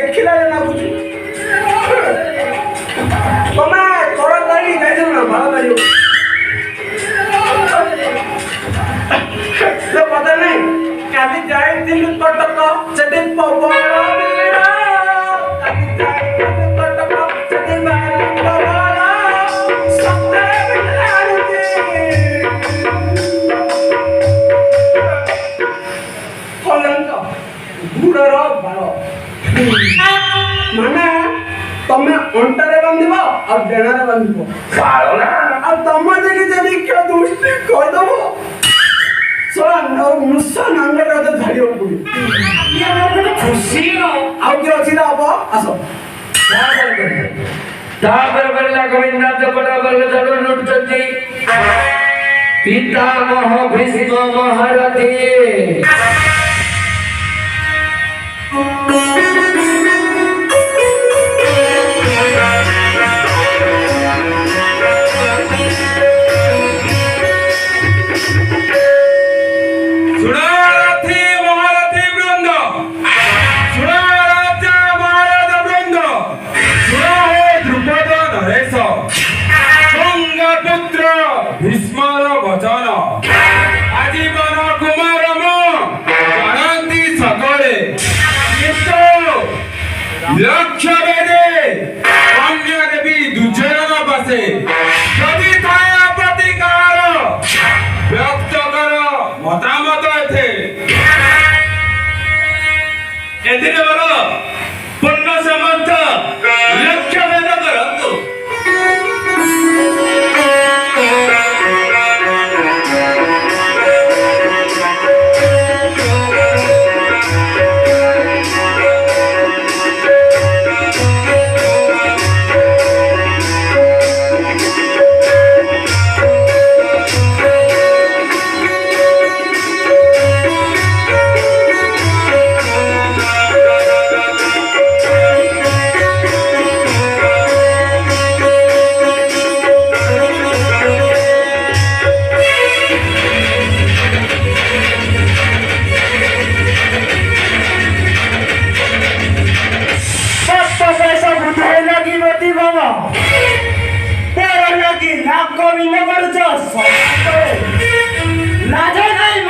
देखिला ना कुछ तुम्हें थोड़ा गाड़ी जाइए ना भाड़ा गाड़ी तो पता नहीं कभी जाए दिन कटक चटे पवाड़ा मेरा कभी जाए दिन कटक चटे पवाड़ा सबने बिलाड़े कलंक गुड़र बाल माने तमे अंटारे बांधिबो और डेणारे बांधिबो बाल ना और तमे देखि जदी के दुष्टि कर दबो सोला न मुसा नंगे तो झाड़ियो पुडी ये हमर खुशी न आउ के अछि ना अब आसो तापर बरला गोविंदा जपड़ा बरला जरो लुट चंदी पिता मह भीष्म महारथी भीष्मर वचन आजीवन कुमार जानती सकले लक्ष्य वेदे कन्या देवी दुर्योधन पासे यदि थाया प्रतिकार व्यक्त कर मतामत थे एदिन बर पूर्ण समर्थ लक्ष्य वेद करंतु लाज नहीं